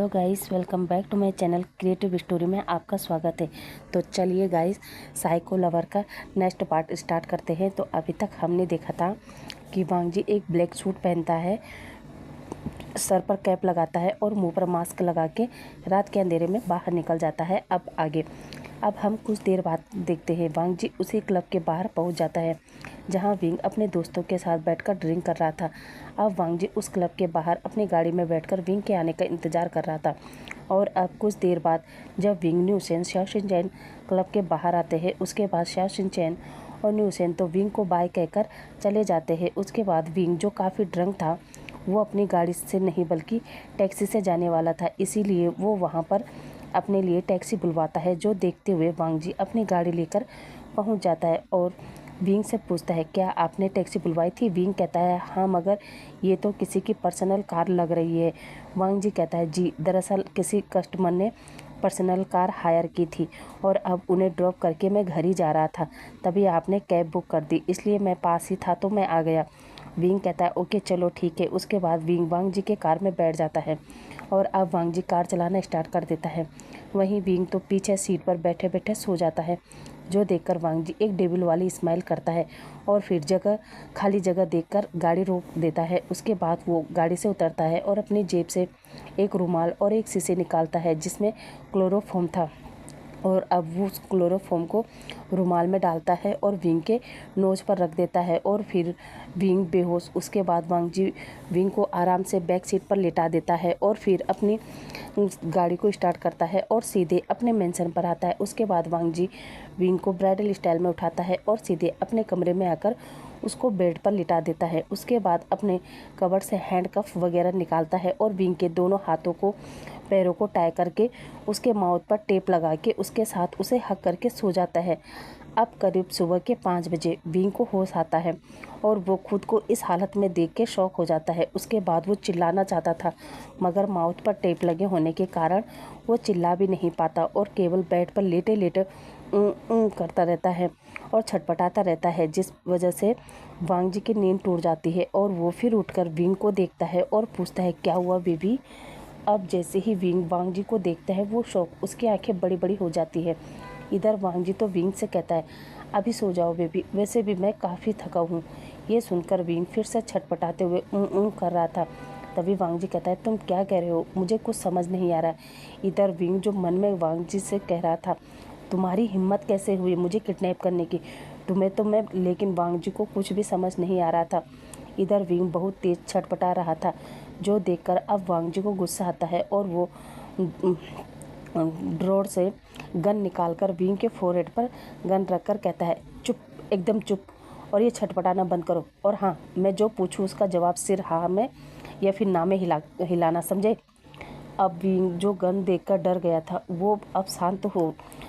Hello guys, welcome back to my channel creative story में आपका स्वागत है। तो चलिए गाइस, साइको लवर का नेक्स्ट पार्ट स्टार्ट करते हैं। तो अभी तक हमने देखा था कि वांगजी एक ब्लैक सूट पहनता है, सर पर कैप लगाता है और मुंह पर मास्क लगा के रात के अंधेरे में बाहर निकल जाता है। अब हम कुछ देर बाद देखते हैं वांगजी उसी क्लब के बाहर पहुंच जाता है जहां विंग अपने दोस्तों के साथ बैठकर ड्रिंक कर रहा था। अब वांगजी उस क्लब के बाहर अपनी गाड़ी में बैठकर विंग के आने का इंतज़ार कर रहा था। और अब कुछ देर बाद जब विंग न्यूसेन शाओ शिनचैन क्लब के बाहर आते हैं, उसके बाद शाओ शिनचैन और न्यूसेन तो विंग को बाय कहकर चले जाते हैं। उसके बाद विंग, जो काफ़ी ड्रंक था, वो अपनी गाड़ी से नहीं बल्कि टैक्सी से जाने वाला था, इसीलिए वो वहाँ पर अपने लिए टैक्सी बुलवाता है। जो देखते हुए वांगजी अपनी गाड़ी लेकर पहुँच जाता है और विंग से पूछता है, क्या आपने टैक्सी बुलवाई थी? विंग कहता है, हाँ, मगर ये तो किसी की पर्सनल कार लग रही है। वांगजी कहता है, जी, दरअसल किसी कस्टमर ने पर्सनल कार हायर की थी और अब उन्हें ड्रॉप करके मैं घर ही जा रहा था, तभी आपने कैब बुक कर दी, इसलिए मैं पास ही था तो मैं आ गया। विंग कहता है, ओके, चलो ठीक है। उसके बाद विंग वांगजी के कार में बैठ जाता है और अब वांगजी कार चलाना स्टार्ट कर देता है। वहीं विंग तो पीछे सीट पर बैठे बैठे सो जाता है, जो देखकर वांगजी एक डेविल वाली स्माइल करता है और फिर खाली जगह देखकर गाड़ी रोक देता है। उसके बाद वो गाड़ी से उतरता है और अपनी जेब से एक रुमाल और एक शीशी निकालता है जिसमें क्लोरोफॉर्म था, और अब वो उस क्लोरोफॉर्म को रुमाल में डालता है और विंग के नोज पर रख देता है और फिर विंग बेहोश। उसके बाद वांगजी विंग को आराम से बैक सीट पर लेटा देता है और फिर अपनी गाड़ी को स्टार्ट करता है और सीधे अपने मेंशन पर आता है। उसके बाद वांगजी विंग को ब्राइडल स्टाइल में उठाता है और सीधे अपने कमरे में आकर उसको बेड पर लिटा देता है। उसके बाद अपने कबर्ड से हैंडकफ वगैरह निकालता है और विंग के दोनों हाथों को, पैरों को टाई करके उसके माउथ पर टेप लगा के उसके साथ उसे हक करके सो जाता है। अब करीब सुबह के 5 बजे विंग को होश आता है और वो खुद को इस हालत में देख के शॉक हो जाता है। उसके बाद वो चिल्लाना चाहता था, मगर माउथ पर टेप लगे होने के कारण वो चिल्ला भी नहीं पाता और केवल बेड पर लेटे लेटे करता रहता है और छटपटाता रहता है, जिस वजह से वांगजी की नींद टूट जाती है और वो फिर उठकर विंग को देखता है और पूछता है, क्या हुआ बेबी? अब जैसे ही विंग वांगजी को देखता है, वो शौक, उसकी आंखें बड़ी बड़ी हो जाती है। इधर वांगजी तो विंग से कहता है, अभी सो जाओ बेबी, वैसे भी मैं काफ़ी थका हूँ। ये सुनकर विंग फिर से छटपटाते हुए कर रहा था। तभी वांगजी कहता है, तुम क्या कह रहे हो? मुझे कुछ समझ नहीं आ रहा। इधर विंग, जो मन में वांगजी से कह रहा था, तुम्हारी हिम्मत कैसे हुई मुझे किडनैप करने की? तुम्हें तो मैं, लेकिन वांगजी को कुछ भी समझ नहीं आ रहा था। इधर विंग बहुत तेज छटपटा रहा था, जो देखकर अब वांगजी को गुस्सा आता है और वो ड्रॉर से गन निकालकर विंग के फोरहेड पर गन रखकर कहता है, चुप, एकदम चुप, और ये छटपटाना बंद करो। और हाँ, मैं जो पूछूं उसका जवाब सिर हाँ में या फिर ना में हिलाना, समझे? अब विंग, जो गन देखकर डर गया था, वो अब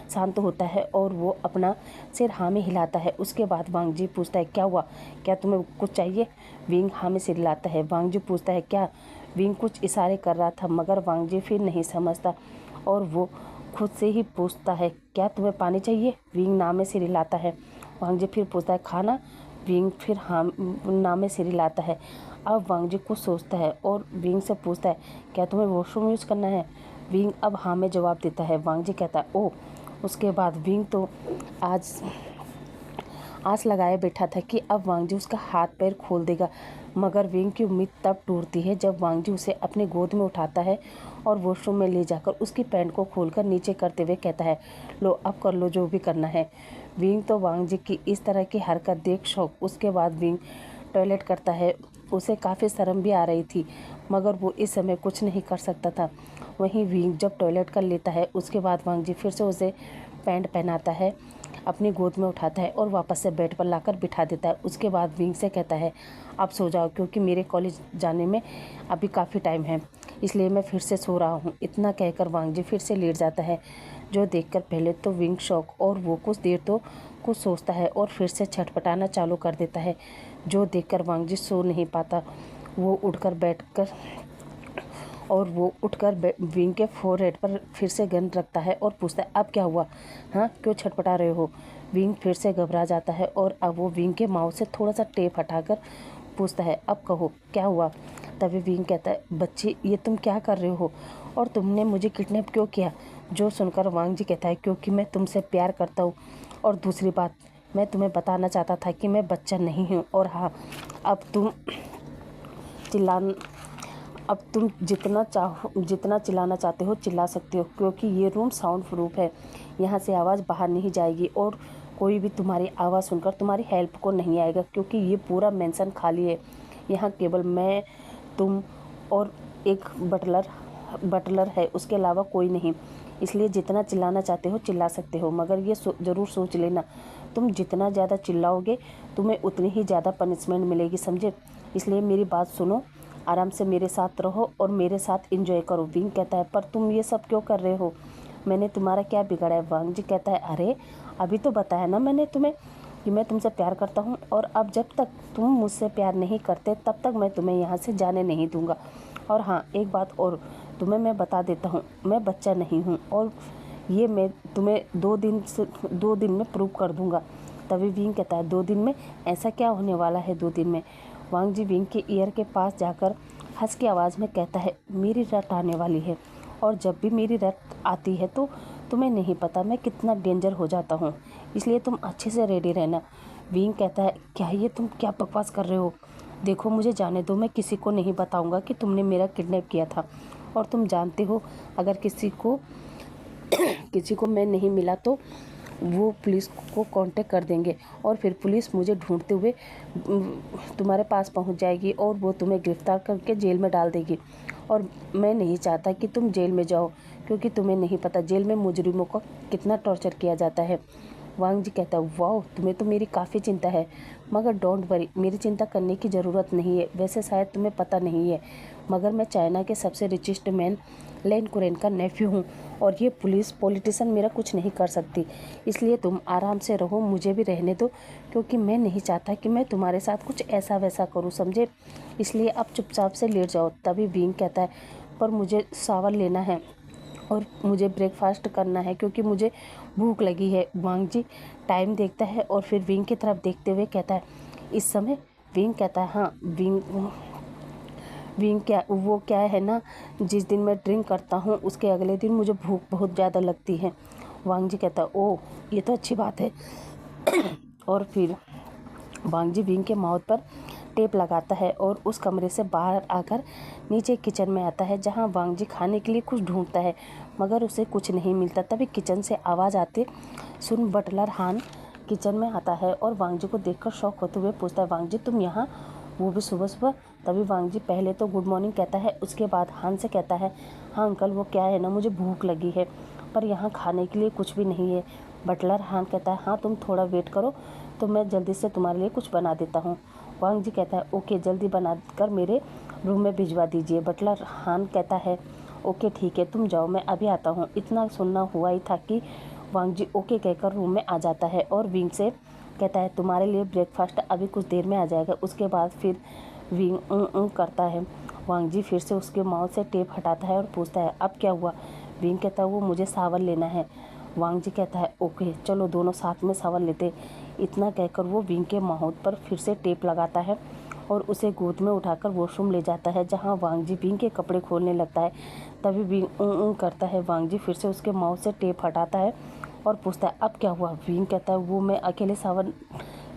शांत होता है और वो अपना सिर हाँ में हिलाता है। उसके बाद वांगजी पूछता है, क्या हुआ? क्या तुम्हें कुछ चाहिए? विंग हाँ में सिर हिलाता है। वांगजी पूछता है, क्या? विंग कुछ इशारे कर रहा था, मगर वांगजी फिर नहीं समझता और वो खुद से ही पूछता है, क्या तुम्हें पानी चाहिए? विंग ना में सिर हिलाता है। वांगजी फिर पूछता है, खाना? विंग फिर हाँ ना में सिर हिलाता है। अब वांगजी कुछ सोचता है और विंग से पूछता है, क्या तुम्हें वॉशरूम यूज़ करना है? विंग अब हाँ में जवाब देता है। वांगजी कहता है, ओह। उसके बाद विंग तो आस लगाए बैठा था कि अब वांगजी उसका हाथ पैर खोल देगा, मगर विंग की उम्मीद तब टूटती है जब वांगजी उसे अपनी गोद में उठाता है और वॉशरूम में ले जाकर उसकी पैंट को खोलकर नीचे करते हुए कहता है, लो, अब कर लो जो भी करना है। विंग तो वांगजी की इस तरह की हरकत देख शौक। उसके बाद विंग टॉयलेट करता है। उसे काफ़ी शर्म भी आ रही थी, मगर वो इस समय कुछ नहीं कर सकता था। वहीं विंग जब टॉयलेट कर लेता है, उसके बाद वांगजी फिर से उसे पैंट पहनाता है, अपनी गोद में उठाता है और वापस से बेड पर लाकर बिठा देता है। उसके बाद विंग से कहता है, अब सो जाओ, क्योंकि मेरे कॉलेज जाने में अभी काफ़ी टाइम है, इसलिए मैं फिर से सो रहा हूँ। इतना कहकर वांगजी फिर से लेट जाता है, जो देखकर पहले तो विंग शॉक और वो कुछ देर तो कुछ सोचता है और फिर से छटपटाना चालू कर देता है, जो देखकर वांगजी सो नहीं पाता। वो उठकर विंग के फोरहेड पर फिर से गन रखता है और पूछता है, अब क्या हुआ? हाँ, क्यों छटपटा रहे हो? विंग फिर से घबरा जाता है और अब वो विंग के माउथ से थोड़ा सा टेप हटाकर पूछता है, अब कहो क्या हुआ? तभी विंग कहता है, बच्ची ये तुम क्या कर रहे हो और तुमने मुझे किडनैप क्यों किया? जो सुनकर वांग जी कहता है, क्योंकि मैं तुमसे प्यार करता हूँ, और दूसरी बात मैं तुम्हें बताना चाहता था कि मैं बच्चा नहीं हूँ। और हाँ, अब तुम जितना चिल्लाना चाहते हो चिल्ला सकते हो, क्योंकि ये रूम साउंड प्रूफ है। यहाँ से आवाज़ बाहर नहीं जाएगी और कोई भी तुम्हारी आवाज़ सुनकर तुम्हारी हेल्प को नहीं आएगा, क्योंकि ये पूरा मेंशन खाली है। यहाँ केवल मैं, तुम और एक बटलर है, उसके अलावा कोई नहीं। इसलिए जितना चिल्लाना चाहते हो चिल्ला सकते हो, मगर ये ज़रूर सोच लेना, तुम जितना ज़्यादा चिल्लाओगे तुम्हें उतनी ही ज़्यादा पनिशमेंट मिलेगी, समझे? इसलिए मेरी बात सुनो, आराम से मेरे साथ रहो और मेरे साथ एंजॉय करो। विंग कहता है, पर तुम ये सब क्यों कर रहे हो? मैंने तुम्हारा क्या बिगाड़ा है? वांग जी कहता है, अरे अभी तो बताया ना मैंने तुम्हें कि मैं तुमसे प्यार करता हूँ, और अब जब तक तुम मुझसे प्यार नहीं करते तब तक मैं तुम्हें यहाँ से जाने नहीं दूँगा। और हाँ, एक बात और तुम्हें मैं बता देता हूँ, मैं बच्चा नहीं हूँ, और ये मैं तुम्हें 2 दिन में प्रूव कर दूँगा। तभी विंग कहता है, 2 दिन में? ऐसा क्या होने वाला है 2 दिन में? वांग जी विंग के ईयर के पास जाकर हंस की आवाज़ में कहता है, मेरी रट आने वाली है, और जब भी मेरी रट आती है तो तुम्हें नहीं पता मैं कितना डेंजर हो जाता हूँ, इसलिए तुम अच्छे से रेडी रहना। विंग कहता है, तुम क्या बकवास कर रहे हो? देखो मुझे जाने दो, मैं किसी को नहीं बताऊँगा कि तुमने मेरा किडनैप किया था, और तुम जानते हो अगर किसी को मैं नहीं मिला तो वो पुलिस को कांटेक्ट कर देंगे, और फिर पुलिस मुझे ढूंढते हुए तुम्हारे पास पहुंच जाएगी और वो तुम्हें गिरफ्तार करके जेल में डाल देगी। और मैं नहीं चाहता कि तुम जेल में जाओ, क्योंकि तुम्हें नहीं पता जेल में मुजरिमों को कितना टॉर्चर किया जाता है। वांग जी कहता है, वाह, तुम्हें तो मेरी काफ़ी चिंता है, मगर डोंट वरी, मेरी चिंता करने की ज़रूरत नहीं है। वैसे शायद तुम्हें पता नहीं है, मगर मैं चाइना के सबसे रिचेस्ट मैन लेन कुरेन का नेफ्यू हूँ, और ये पॉलिटिशियन मेरा कुछ नहीं कर सकती। इसलिए तुम आराम से रहो, मुझे भी रहने दो, क्योंकि मैं नहीं चाहता कि मैं तुम्हारे साथ कुछ ऐसा वैसा करूँ, समझे? इसलिए अब चुपचाप से लेट जाओ। तभी विंग कहता है, पर मुझे शावर लेना है और मुझे ब्रेकफास्ट करना है, क्योंकि मुझे भूख लगी है। वांग जी टाइम देखता है और फिर विंग की तरफ देखते हुए कहता है, इस समय? विंग कहता है, हाँ। विंग क्या है ना, जिस दिन मैं ड्रिंक करता हूँ उसके अगले दिन मुझे भूख बहुत ज़्यादा लगती है। वांग जी कहता है, ओह ये तो अच्छी बात है। और फिर वांग जी विंग के माउथ पर टेप लगाता है और उस कमरे से बाहर आकर नीचे किचन में आता है, जहां वांग जी खाने के लिए कुछ ढूंढता है, मगर उसे कुछ नहीं मिलता। तभी किचन से आवाज़ आते सुन बटलर हान किचन में आता है और वांग जी को देखकर शॉक होते हुए पूछता है, वांग जी तुम यहाँ, वो भी सुबह सुबह? तभी वांग जी पहले तो गुड मॉर्निंग कहता है, उसके बाद हान से कहता है, हाँ अंकल, वो क्या है ना, मुझे भूख लगी है, पर यहाँ खाने के लिए कुछ भी नहीं है। बटलर हान कहता है, हाँ तुम थोड़ा वेट करो तो मैं जल्दी से तुम्हारे लिए कुछ बना देता हूँ। वांग जी कहता है, ओके, जल्दी बनाकर मेरे रूम में भिजवा दीजिए। बटलर हान कहता है, ओके ठीक है, तुम जाओ, मैं अभी आता हूँ। इतना सुनना हुआ ही था कि वांग जी ओके कहकर रूम में आ जाता है और विंग से कहता है, तुम्हारे लिए ब्रेकफास्ट अभी कुछ देर में आ जाएगा। उसके बाद फिर विंग करता है। वांग जी फिर से उसके माउथ से टेप हटाता है और पूछता है, अब क्या हुआ? विंग कहता है, वो मुझे शावर लेना है। वांग जी कहता है, ओके चलो दोनों साथ में शावर लेते। इतना कहकर वो विंग के माउथ पर फिर से टेप लगाता है और उसे गोद में उठाकर वॉशरूम ले जाता है, जहां वांग जी विंग के कपड़े खोलने लगता है। तभी विंग करता है। वांग जी फिर से उसके माउथ से टेप हटाता है और पूछता है, अब क्या हुआ? विंग कहता है, वो मैं अकेले शावर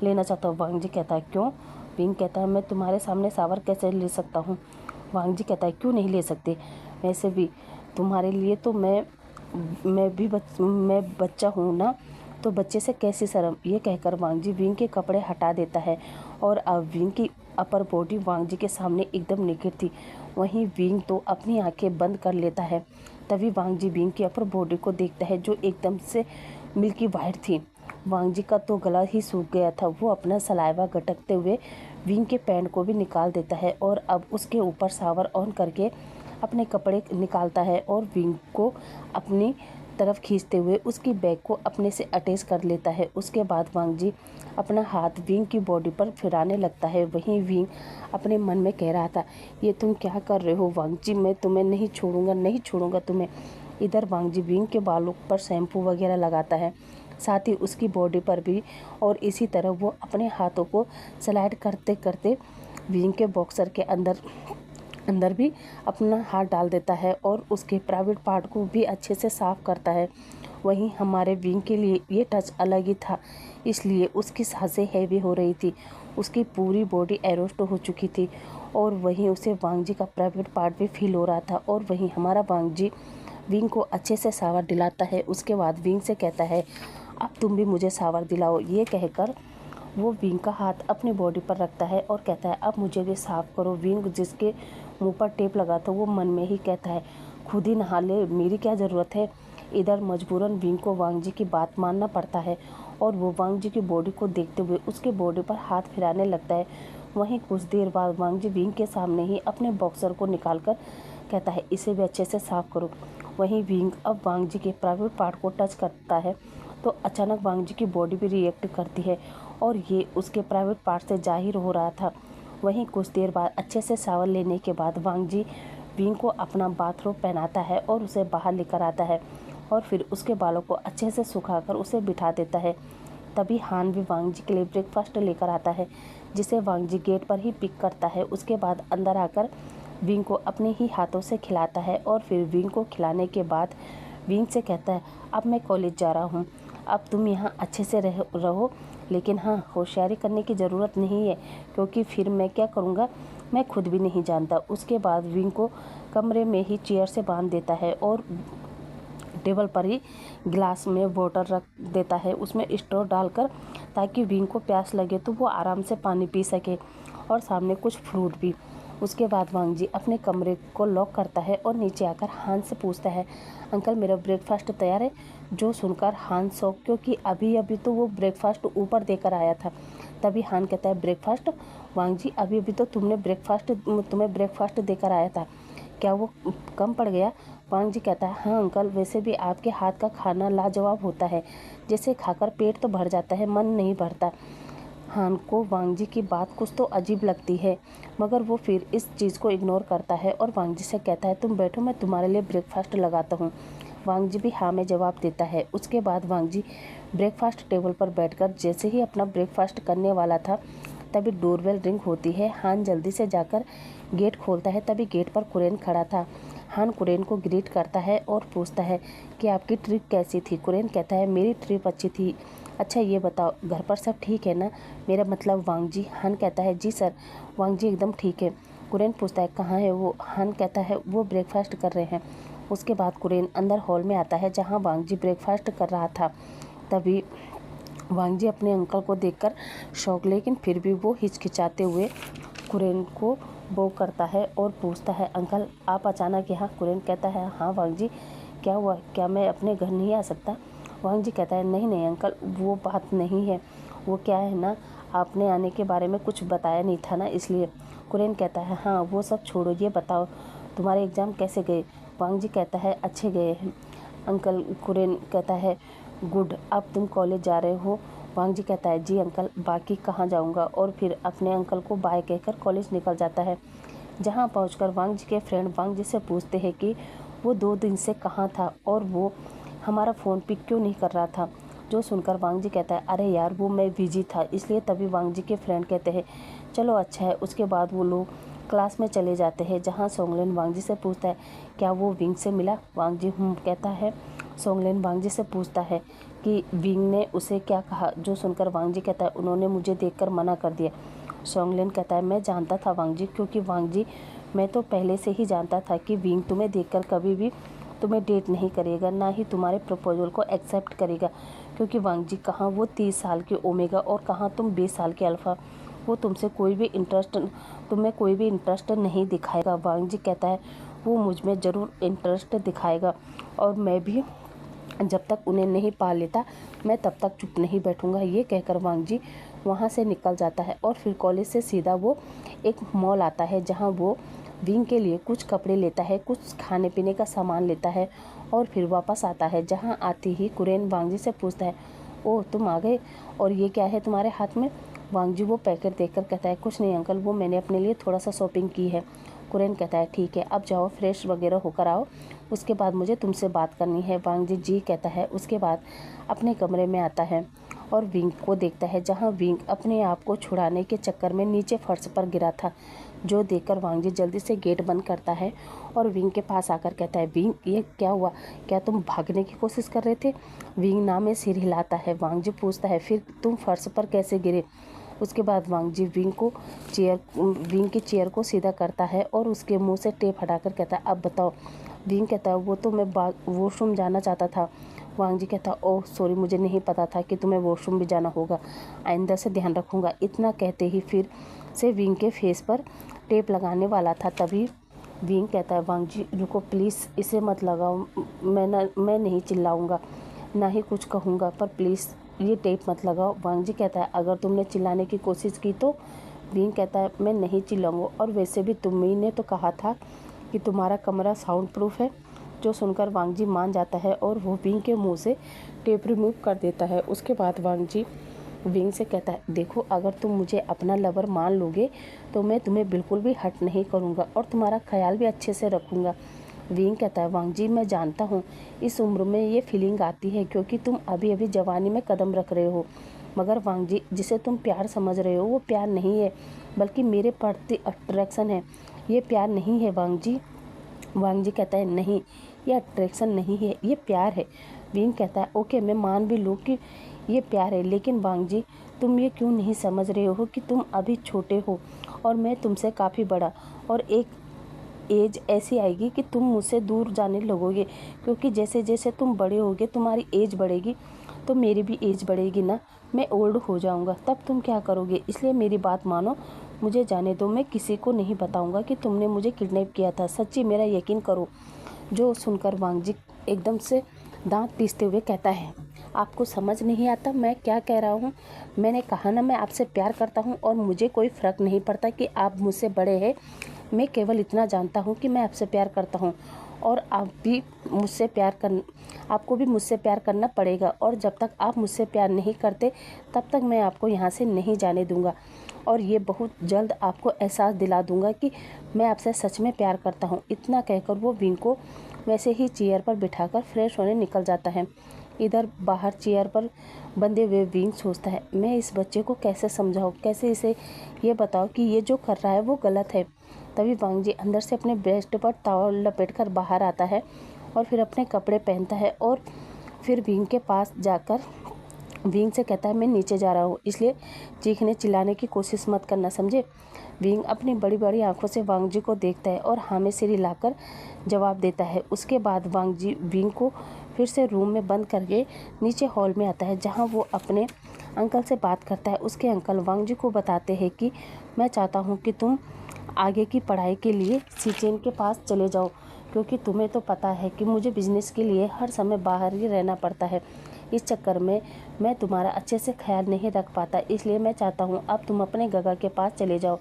लेना चाहता हूँ। वांग जी कहता है, क्यों? विंग कहता है, मैं तुम्हारे सामने शावर कैसे ले सकता हूँ? वांग जी कहता है, क्यों नहीं ले सकते? वैसे भी तुम्हारे लिए तो मैं बच्चा हूँ ना, तो बच्चे से कैसी शर्म? ये कहकर वांग जी विंग के कपड़े हटा देता है और अब विंग की अपर बॉडी वांग जी के सामने एकदम नेकेड थी। वहीं विंग तो अपनी आंखें बंद कर लेता है। तभी वांग जी विंग की अपर बॉडी को देखता है, जो एकदम से मिल्की वाइट थी। वांग जी का तो गला ही सूख गया था। वो अपना सलाइवा गटकते हुए विंग के पैंट को भी निकाल देता है और अब उसके ऊपर शावर ऑन करके अपने कपड़े निकालता है और विंग को अपनी तरफ खींचते हुए उसकी बैग को अपने से अटैच कर लेता है। उसके बाद वांग जी अपना हाथ विंग की बॉडी पर फिराने लगता है। वहीं विंग अपने मन में कह रहा था, ये तुम क्या कर रहे हो वांग जी? मैं तुम्हें नहीं छोड़ूंगा तुम्हें। इधर वांग जी विंग के बालों पर शैम्पू वगैरह लगाता है, साथ ही उसकी बॉडी पर भी, और इसी तरह वो अपने हाथों को स्लाइड करते करते विंग के बॉक्सर के अंदर अंदर भी अपना हाथ डाल देता है और उसके प्राइवेट पार्ट को भी अच्छे से साफ़ करता है। वहीं हमारे विंग के लिए ये टच अलग ही था, इसलिए उसकी सांसें हैवी हो रही थी, उसकी पूरी बॉडी एरोस्ट हो चुकी थी और वहीं उसे वांग जी का प्राइवेट पार्ट भी फील हो रहा था। और वहीं हमारा वांग जी विंग को अच्छे से शावर दिलाता है। उसके बाद विंग से कहता है, अब तुम भी मुझे शावर दिलाओ। ये कहकर वो विंग का हाथ अपनी बॉडी पर रखता है और कहता है, अब मुझे भी साफ़ करो। विंग जिसके मुंह पर टेप लगा था वो मन में ही कहता है, खुद ही नहा ले, मेरी क्या ज़रूरत है। इधर मजबूरन विंग को वांग जी की बात मानना पड़ता है और वो वांग जी की बॉडी को देखते हुए उसके बॉडी पर हाथ फिराने लगता है। वहीं कुछ देर बाद वांग जी विंग के सामने ही अपने बॉक्सर को निकालकर कहता है, इसे भी अच्छे से साफ़ करो। वहीं विंग अब वांग जी के प्राइवेट पार्ट को टच करता है तो अचानक वांग जी की बॉडी भी रिएक्ट करती है और ये उसके प्राइवेट पार्ट से जाहिर हो रहा था। वहीं कुछ देर बाद अच्छे से शावर लेने के बाद वांग जी विंग को अपना बाथरोब पहनाता है और उसे बाहर लेकर आता है और फिर उसके बालों को अच्छे से सुखाकर उसे बिठा देता है। तभी हान भी वांग जी के लिए ब्रेकफास्ट लेकर आता है, जिसे वांग जी गेट पर ही पिक करता है। उसके बाद अंदर आकर विंग को अपने ही हाथों से खिलाता है और फिर विंग को खिलाने के बाद विंग से कहता है, अब मैं कॉलेज जा रहा हूँ, अब तुम यहाँ अच्छे से रहो, लेकिन हाँ, होशियारी करने की ज़रूरत नहीं है, क्योंकि फिर मैं क्या करूँगा मैं खुद भी नहीं जानता। उसके बाद विंग को कमरे में ही चेयर से बांध देता है और टेबल पर ही गिलास में वाटर रख देता है, उसमें स्ट्रॉ डालकर, ताकि विंग को प्यास लगे तो वो आराम से पानी पी सके, और सामने कुछ फ्रूट भी। उसके बाद वांग जी अपने कमरे को लॉक करता है और नीचे आकर हान से पूछता है, अंकल मेरा ब्रेकफास्ट तैयार है। जो सुनकर हान शॉक, क्योंकि अभी अभी तो वो ब्रेकफास्ट ऊपर देकर आया था। तभी हान कहता है, ब्रेकफास्ट? वांग जी, अभी अभी तो तुम्हें ब्रेकफास्ट देकर आया था, क्या वो कम पड़ गया? वांग जी कहता है, हाँ अंकल, वैसे भी आपके हाथ का खाना लाजवाब होता है, जिसे खाकर पेट तो भर जाता है, मन नहीं भरता। हान को वांग जी की बात कुछ तो अजीब लगती है, मगर वो फिर इस चीज़ को इग्नोर करता है और वांग जी से कहता है, तुम बैठो, मैं तुम्हारे लिए ब्रेकफास्ट लगाता हूँ। वांग जी भी हाँ में जवाब देता है। उसके बाद वांग जी ब्रेकफास्ट टेबल पर बैठकर जैसे ही अपना ब्रेकफास्ट करने वाला था, तभी डोरबेल रिंग होती है। हान जल्दी से जाकर गेट खोलता है। तभी गेट पर कुरेन खड़ा था। हान कुरेन को ग्रीट करता है और पूछता है कि आपकी ट्रिप कैसी थी? कुरेन कहता है, मेरी ट्रिप अच्छी थी। अच्छा ये बताओ, घर पर सब ठीक है ना? मेरा मतलब वांग जी। हान कहता है, जी सर, वांग जी एकदम ठीक है। कुरेन पूछता है, कहाँ है वो? हान कहता है, वो ब्रेकफास्ट कर रहे हैं। उसके बाद कुरेन अंदर हॉल में आता है जहाँ वांग जी ब्रेकफास्ट कर रहा था। तभी वांग जी अपने अंकल को देखकर शौक, लेकिन फिर भी वो हिचकिचाते हुए कुरेन को बो करता है और पूछता है, अंकल आप अचानक यहाँ? कुरेन कहता है, हाँ वांग जी, क्या हुआ? क्या मैं अपने घर नहीं आ सकता? वांग जी कहता है, नहीं नहीं अंकल, वो बात नहीं है। वो क्या है ना, आपने आने के बारे में कुछ बताया नहीं था ना, इसलिए। कुरेन कहता है, हाँ वो सब छोड़ो, ये बताओ तुम्हारे एग्ज़ाम कैसे गए? वांग जी कहता है, अच्छे गए हैं अंकल। कुरेन कहता है, गुड, अब तुम कॉलेज जा रहे हो? वांग जी कहता है, जी अंकल, बाकी कहाँ जाऊँगा। और फिर अपने अंकल को बाय कहकर कॉलेज निकल जाता है। जहाँ पहुँचकर वांग जी के फ्रेंड वांग जी से पूछते हैं कि वो 2 दिन से कहाँ था और वो हमारा फ़ोन पिक क्यों नहीं कर रहा था। जो सुनकर वांग जी कहता है, अरे यार वो मैं बिजी था इसलिए। तभी वांग जी के फ्रेंड कहते हैं, चलो अच्छा है। उसके बाद वो लोग क्लास में चले जाते हैं, जहाँ सोंगलेन वांग जी से पूछता है, क्या वो विंग से मिला? वांग जी कहता है। सोंगलेन वांग जी से पूछता है कि विंग ने उसे क्या कहा। जो सुनकर वांग जी कहता है, उन्होंने मुझे देखकर मना कर दिया। सोंगलेन कहता है, मैं जानता था वांग जी, क्योंकि वांग जी मैं तो पहले से ही जानता था कि विंग तुम्हें देखकर कभी भी तुम्हें डेट नहीं करेगा, ना ही तुम्हारे प्रपोजल को एक्सेप्ट करेगा, क्योंकि वांग जी कहाँ वो 30 साल के ओमेगा और कहाँ तुम 20 साल के अल्फ़ा। वो तुम्हें कोई भी इंटरेस्ट नहीं दिखाएगा। वांग जी कहता है, वो मुझ में ज़रूर इंटरेस्ट दिखाएगा और मैं भी जब तक उन्हें नहीं पा लेता मैं तब तक चुप नहीं बैठूंगा। ये कहकर वांग जी वहाँ से निकल जाता है और फिर कॉलेज से सीधा वो एक मॉल आता है, जहाँ वो विंग के लिए कुछ कपड़े लेता है, कुछ खाने पीने का सामान लेता है और फिर वापस आता है। जहाँ आते ही कुरेन वांग जी से पूछता है, ओह तुम आ गए, और ये क्या है तुम्हारे हाथ में? वांग जी वो पैकेट देखकर कहता है, कुछ नहीं अंकल, वो मैंने अपने लिए थोड़ा सा शॉपिंग की है। कुरेन कहता है ठीक है, अब जाओ फ्रेश वगैरह होकर आओ, उसके बाद मुझे तुमसे बात करनी है। वांग जी जी कहता है। उसके बाद अपने कमरे में आता है और विंग को देखता है, जहाँ विंग अपने आप को छुड़ाने के चक्कर में नीचे फर्श पर गिरा था, जो देखकर वांग जी जल्दी से गेट बंद करता है और विंग के पास आकर कहता है, विंग ये क्या हुआ, क्या तुम भागने की कोशिश कर रहे थे? विंग ना में सिर हिलाता है। वांग जी पूछता है, फिर तुम फर्श पर कैसे गिरे? उसके बाद वांग जी विंग की चेयर को सीधा करता है और उसके मुंह से टेप हटाकर कहता है, अब बताओ। विंग कहता है, वो तो मैं वॉशरूम जाना चाहता था। वांग जी कहता, ओह सॉरी, मुझे नहीं पता था कि तुम्हें वॉशरूम भी जाना होगा, आइंदा से ध्यान रखूँगा। इतना कहते ही फिर से विंग के फेस पर टेप लगाने वाला था, तभी विंग कहता है, वांग जी रुको प्लीज़, इसे मत लगाओ, मैं नहीं चिल्लाऊँगा, ना ही कुछ कहूँगा, पर प्लीज़ ये टेप मत लगाओ। वांग जी कहता है, अगर तुमने चिल्लाने की कोशिश की तो? विंग कहता है, मैं नहीं चिल्लाऊँगा, और वैसे भी तुम्ही ने तो कहा था कि तुम्हारा कमरा साउंड प्रूफ है। जो सुनकर वांग जी मान जाता है और वो विंग के मुंह से टेप रिमूव कर देता है। उसके बाद वांग जी विंग से कहता है, देखो अगर तुम मुझे अपना लवर मान लोगे तो मैं तुम्हें बिल्कुल भी हर्ट नहीं करूँगा और तुम्हारा ख्याल भी अच्छे से रखूँगा। विंग कहता है, वांग जी मैं जानता हूँ इस उम्र में ये फीलिंग आती है क्योंकि तुम अभी अभी जवानी में कदम रख रहे हो, मगर वांग जी जिसे तुम प्यार समझ रहे हो वो प्यार नहीं है, बल्कि मेरे प्रति अट्रैक्शन है, ये प्यार नहीं है वांग जी। वांग जी कहता है, नहीं ये अट्रैक्शन नहीं है, ये प्यार है। विंग कहता है, ओके मैं मान भी लूँ कि ये प्यार है, लेकिन वांग जी तुम ये क्यों नहीं समझ रहे हो कि तुम अभी छोटे हो और मैं तुमसे काफ़ी बड़ा, और एक एज ऐसी आएगी कि तुम मुझसे दूर जाने लगोगे, क्योंकि जैसे जैसे तुम बड़े होगे तुम्हारी एज बढ़ेगी तो मेरी भी एज बढ़ेगी ना, मैं ओल्ड हो जाऊंगा, तब तुम क्या करोगे? इसलिए मेरी बात मानो, मुझे जाने दो, मैं किसी को नहीं बताऊंगा कि तुमने मुझे किडनैप किया था, सच्ची मेरा यकीन करो। जो सुनकर वांग जी एकदम से दांत पीसते हुए कहता है, आपको समझ नहीं आता मैं क्या कह रहा हूँ? मैंने कहा ना मैं आपसे प्यार करता हूँ और मुझे कोई फ़र्क नहीं पड़ता कि आप मुझसे बड़े हैं, मैं केवल इतना जानता हूँ कि मैं आपसे प्यार करता हूँ और आपको भी मुझसे प्यार करना पड़ेगा, और जब तक आप मुझसे प्यार नहीं करते तब तक मैं आपको यहाँ से नहीं जाने दूँगा, और ये बहुत जल्द आपको एहसास दिला दूँगा कि मैं आपसे सच में प्यार करता हूँ। इतना कहकर वो विंग को वैसे ही चेयर पर बिठाकर फ्रेश होने निकल जाता है। इधर बाहर चेयर पर बंधे हुए विंग सोचता है, मैं इस बच्चे को कैसे समझाऊँ, कैसे इसे ये बताओ कि ये जो कर रहा है वो गलत है। तभी वांग जी अंदर से अपने ब्रेस्ट पर टॉवल लपेटकर बाहर आता है और फिर अपने कपड़े पहनता है और फिर विंग के पास जाकर विंग से कहता है, मैं नीचे जा रहा हूँ, इसलिए चीखने चिल्लाने की कोशिश मत करना, समझे? विंग अपनी बड़ी बड़ी आंखों से वांग जी को देखता है और हाँ में सिर हिलाकर जवाब देता है। उसके बाद वांग जी विंग को फिर से रूम में बंद करके नीचे हॉल में आता है, जहाँ वो अपने अंकल से बात करता है। उसके अंकल वांग जी को बताते हैं कि मैं चाहता हूँ कि तुम आगे की पढ़ाई के लिए सीचेन के पास चले जाओ, क्योंकि तुम्हें तो पता है कि मुझे बिजनेस के लिए हर समय बाहर ही रहना पड़ता है, इस चक्कर में मैं तुम्हारा अच्छे से ख्याल नहीं रख पाता, इसलिए मैं चाहता हूँ अब तुम अपने गगा के पास चले जाओ।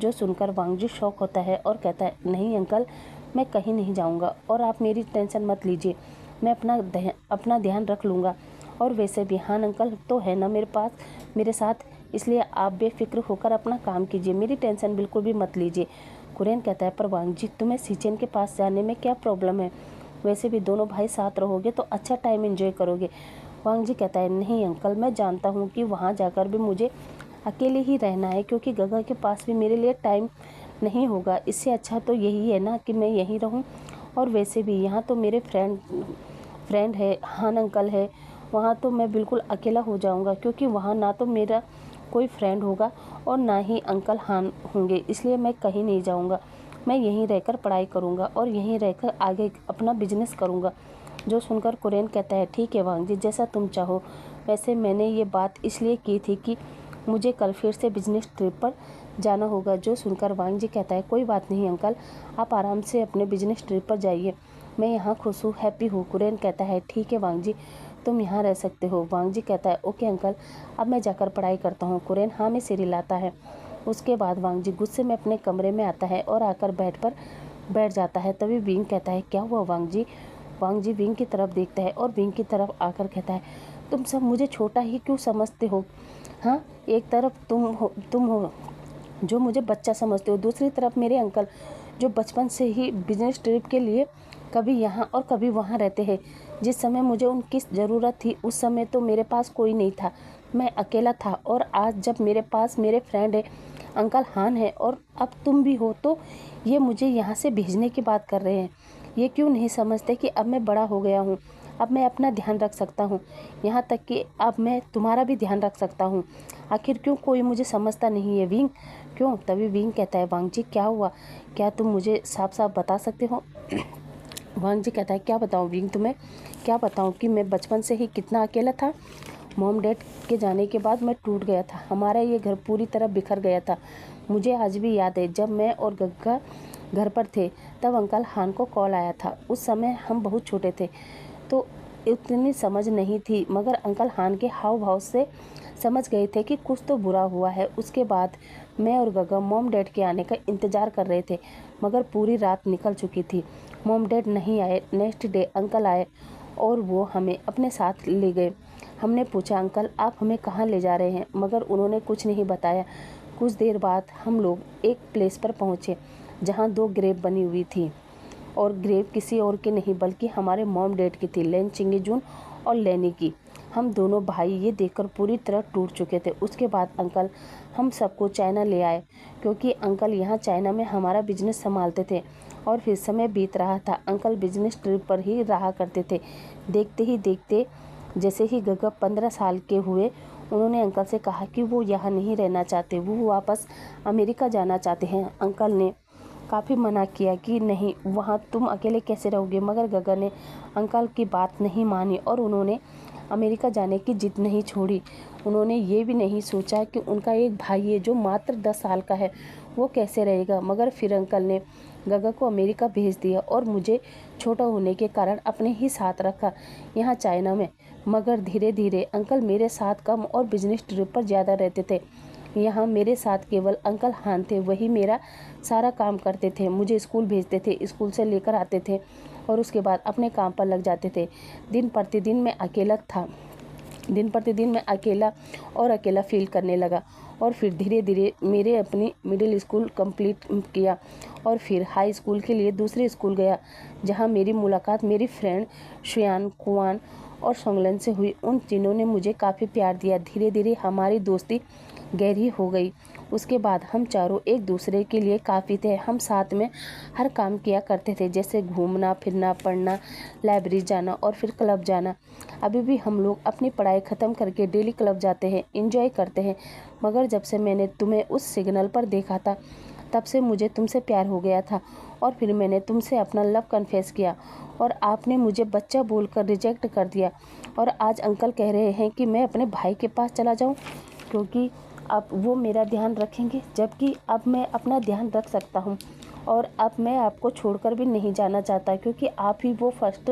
जो सुनकर वांग जी शॉक होता है और कहता है, नहीं अंकल, मैं कहीं नहीं जाऊँगा और आप मेरी टेंशन मत लीजिए, मैं अपना ध्यान रख लूँगा, और वैसे भी हाँ अंकल तो है ना मेरे साथ, इसलिए आप बेफिक्र होकर अपना काम कीजिए, मेरी टेंशन बिल्कुल भी मत लीजिए। कुरेन कहता है, पर वांग जी तुम्हें सीचेन के पास जाने में क्या प्रॉब्लम है? वैसे भी दोनों भाई साथ रहोगे तो अच्छा टाइम एंजॉय करोगे। वांग जी कहता है, नहीं अंकल, मैं जानता हूँ कि वहाँ जाकर भी मुझे अकेले ही रहना है, क्योंकि गगा के पास भी मेरे लिए टाइम नहीं होगा, इससे अच्छा तो यही है ना कि मैं यहीं रहूँ, और वैसे भी यहाँ तो मेरे फ्रेंड है, हान अंकल है, वहाँ तो मैं बिल्कुल अकेला हो जाऊँगा, क्योंकि वहाँ ना तो मेरा कोई फ्रेंड होगा और ना ही अंकल हान होंगे, इसलिए मैं कहीं नहीं जाऊँगा, मैं यहीं रहकर पढ़ाई करूँगा और यहीं रहकर आगे अपना बिजनेस करूँगा। जो सुनकर कुरेन कहता है, ठीक है वांग जी, जैसा तुम चाहो, वैसे मैंने ये बात इसलिए की थी कि मुझे कल फिर से बिजनेस ट्रिप पर जाना होगा। जो सुनकर वांग जी कहता है, कोई बात नहीं अंकल, आप आराम से अपने बिजनेस ट्रिप पर जाइए, मैं यहाँ खुश हूँ, हैप्पी हूँ। कुरेन कहता है, ठीक है वांग जी, तुम यहाँ रह सकते हो। वांग जी कहता है, ओके अंकल, अब मैं जाकर पढ़ाई करता हूँ। कुरेन हाँ में सिर हिलाता है। उसके बाद वांग जी गुस्से में अपने कमरे में आता है और आकर बेड पर बैठ जाता है। तभी विंग कहता है, क्या हुआ वांग जी? वांग जी विंग की तरफ देखता है और विंग की तरफ आकर कहता है, तुम सब मुझे छोटा ही क्यों समझते हो? हाँ, एक तरफ तुम हो जो मुझे बच्चा समझते हो, दूसरी तरफ मेरे अंकल जो बचपन से ही बिजनेस ट्रिप के लिए कभी यहाँ और कभी वहाँ रहते हैं। जिस समय मुझे उनकी ज़रूरत थी उस समय तो मेरे पास कोई नहीं था, मैं अकेला था। और आज जब मेरे पास मेरे फ्रेंड है, अंकल हान है, और अब तुम भी हो, तो ये मुझे यहाँ से भेजने की बात कर रहे हैं। ये क्यों नहीं समझते कि अब मैं बड़ा हो गया हूँ, अब मैं अपना ध्यान रख सकता हूँ, यहाँ तक कि अब मैं तुम्हारा भी ध्यान रख सकता हूँ। आखिर क्यों कोई मुझे समझता नहीं है विंग? क्यों? तभी विंग कहता है, वांग जी क्या हुआ, क्या तुम मुझे साफ साफ बता सकते हो? वांग जी कहता है, क्या बताऊँ विंग, तुम्हें क्या बताऊँ कि मैं बचपन से ही कितना अकेला था। मॉम डैड के जाने के बाद मैं टूट गया था, हमारा ये घर पूरी तरह बिखर गया था। मुझे आज भी याद है जब मैं और गग्गा घर पर थे तब अंकल हान को कॉल आया था। उस समय हम बहुत छोटे थे तो इतनी समझ नहीं थी, मगर अंकल हान के हाव भाव से समझ गए थे कि कुछ तो बुरा हुआ है। उसके बाद मैं और गग्गा मॉम डैड के आने का इंतज़ार कर रहे थे, मगर पूरी रात निकल चुकी थी। मॉम डैड नहीं आए। नेक्स्ट डे अंकल आए और वो हमें अपने साथ ले गए। हमने पूछा, अंकल आप हमें कहाँ ले जा रहे हैं? मगर उन्होंने कुछ नहीं बताया। कुछ देर बाद हम लोग एक प्लेस पर पहुँचे जहाँ 2 ग्रेव बनी हुई थी, और ग्रेव किसी और की नहीं बल्कि हमारे मॉम डैड की थी, लेन चिंगीजुन और लेनी की। हम दोनों भाई ये देखकर पूरी तरह टूट चुके थे। उसके बाद अंकल हम सबको चाइना ले आए, क्योंकि अंकल यहाँ चाइना में हमारा बिजनेस संभालते थे। और फिर समय बीत रहा था, अंकल बिजनेस ट्रिप पर ही रहा करते थे। देखते ही देखते जैसे ही गग्गा 15 साल के हुए, उन्होंने अंकल से कहा कि वो यहाँ नहीं रहना चाहते, वो वापस अमेरिका जाना चाहते हैं। अंकल ने काफ़ी मना किया कि नहीं, वहाँ तुम अकेले कैसे रहोगे, मगर गग्गा ने अंकल की बात नहीं मानी और उन्होंने अमेरिका जाने की जिद नहीं छोड़ी। उन्होंने ये भी नहीं सोचा कि उनका एक भाई है जो मात्र 10 साल का है, वो कैसे रहेगा। मगर फिर अंकल ने गग्गा को अमेरिका भेज दिया और मुझे छोटा होने के कारण अपने ही साथ रखा यहाँ चाइना में। मगर धीरे धीरे अंकल मेरे साथ कम और बिजनेस ट्रिप पर ज़्यादा रहते थे। यहाँ मेरे साथ केवल अंकल हान थे, वही मेरा सारा काम करते थे। मुझे स्कूल भेजते थे, स्कूल से लेकर आते थे और उसके बाद अपने काम पर लग जाते थे। दिन प्रतिदिन मैं अकेला था, दिन प्रतिदिन मैं अकेला फील करने लगा। और फिर धीरे धीरे मेरे अपनी मिडिल स्कूल कंप्लीट किया और फिर हाई स्कूल के लिए दूसरे स्कूल गया, जहाँ मेरी मुलाकात मेरी फ्रेंड शुयान, कुआन और सोंगलन से हुई। उन तीनों ने मुझे काफ़ी प्यार दिया। धीरे धीरे हमारी दोस्ती गहरी हो गई। उसके बाद हम चारों एक दूसरे के लिए काफ़ी थे। हम साथ में हर काम किया करते थे, जैसे घूमना फिरना, पढ़ना, लाइब्रेरी जाना और फिर क्लब जाना। अभी भी हम लोग अपनी पढ़ाई ख़त्म करके डेली क्लब जाते हैं, एंजॉय करते हैं। मगर जब से मैंने तुम्हें उस सिग्नल पर देखा था, तब से मुझे तुमसे प्यार हो गया था और फिर मैंने तुमसे अपना लव कन्फेस किया और आपने मुझे बच्चा बोलकर रिजेक्ट कर दिया। और आज अंकल कह रहे हैं कि मैं अपने भाई के पास चला जाऊं, क्योंकि अब वो मेरा ध्यान रखेंगे, जबकि अब मैं अपना ध्यान रख सकता हूँ। और अब मैं आपको छोड़कर भी नहीं जाना चाहता, क्योंकि आप ही वो फर्स्ट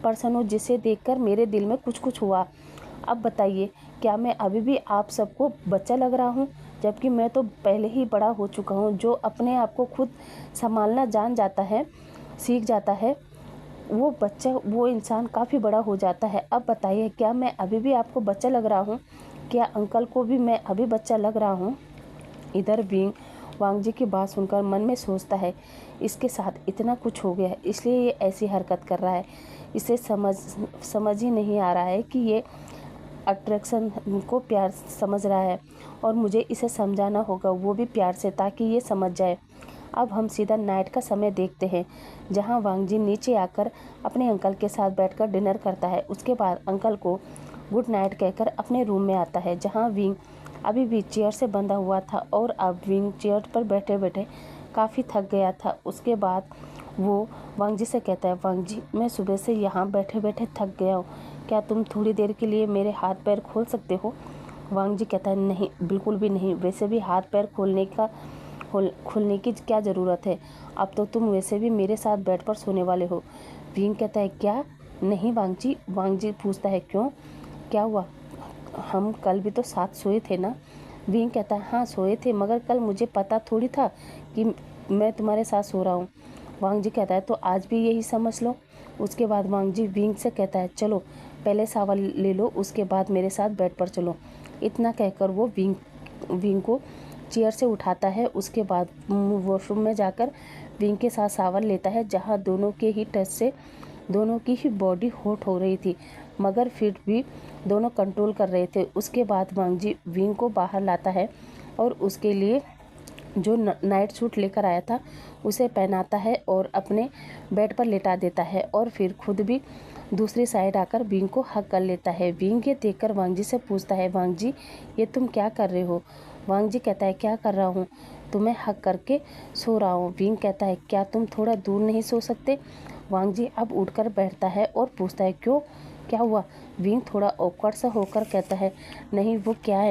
पर्सन हो जिसे देखकर मेरे दिल में कुछ हुआ। अब बताइए, क्या मैं अभी भी आप सबको बच्चा लग रहा हूँ, जबकि मैं तो पहले ही बड़ा हो चुका हूँ। जो अपने आप को खुद संभालना जान जाता है, सीख जाता है, वो बच्चा, वो इंसान काफ़ी बड़ा हो जाता है। अब बताइए, क्या मैं अभी भी आपको बच्चा लग रहा हूँ? क्या अंकल को भी मैं अभी बच्चा लग रहा हूँ? इधर विंग वांग जी की बात सुनकर मन में सोचता है, इसके साथ इतना कुछ हो गया है, इसलिए ये ऐसी हरकत कर रहा है। इसे समझ ही नहीं आ रहा है कि ये अट्रैक्शन को प्यार समझ रहा है और मुझे इसे समझाना होगा, वो भी प्यार से, ताकि ये समझ जाए। अब हम सीधा नाइट का समय देखते हैं, जहाँ वांग जी नीचे आकर अपने अंकल के साथ बैठकर डिनर करता है। उसके बाद अंकल को गुड नाइट कहकर अपने रूम में आता है, जहाँ विंग अभी भी चेयर से बंधा हुआ था और अब विंग चेयर पर बैठे बैठे काफ़ी थक गया था। उसके बाद वो वांग जी से कहता है, वांग जी मैं सुबह से यहाँ बैठे बैठे थक गया हूँ, क्या तुम थोड़ी देर के लिए मेरे हाथ पैर खोल सकते हो? वांग जी कहता है, नहीं बिल्कुल भी नहीं, वैसे भी हाथ पैर खोलने की क्या ज़रूरत है, अब तो तुम वैसे भी मेरे साथ बेड पर सोने वाले हो। विंग कहता है, क्या? नहीं वांग जी। वांग जी पूछता है, क्यों, क्या हुआ? हम कल भी तो साथ सोए थे ना? विंग कहता है, हाँ सोए थे, मगर कल मुझे पता थोड़ी था कि मैं तुम्हारे साथ सो रहा हूँ। वांग जी कहता है, तो आज भी यही समझ लो। उसके बाद वांग जी विंग से कहता है, चलो पहले शावर ले लो, उसके बाद मेरे साथ बेड पर चलो। इतना कहकर वो विंग को चेयर से उठाता है। उसके बाद वॉशरूम में जाकर विंग के साथ शावर लेता है, जहाँ दोनों के ही टच से दोनों की ही बॉडी हॉट हो रही थी, मगर फिर भी दोनों कंट्रोल कर रहे थे। उसके बाद वांग जी विंग को बाहर लाता है और उसके लिए जो नाइट सूट लेकर आया था उसे पहनाता है और अपने बेड पर लेटा देता है, और फिर खुद भी दूसरी साइड आकर विंग को हग कर लेता है। विंग ये देखकर वांग जी से पूछता है, वांग जी ये तुम क्या कर रहे हो? वांग जी कहता है, क्या कर रहा हूँ, तुम्हें हग करके सो रहा हूँ। विंग कहता है, क्या तुम थोड़ा दूर नहीं सो सकते? वांग जी अब उठकर बैठता है और पूछता है, क्यों, क्या हुआ? विंग थोड़ा ऑकवर्ड सा होकर कहता है, नहीं वो क्या है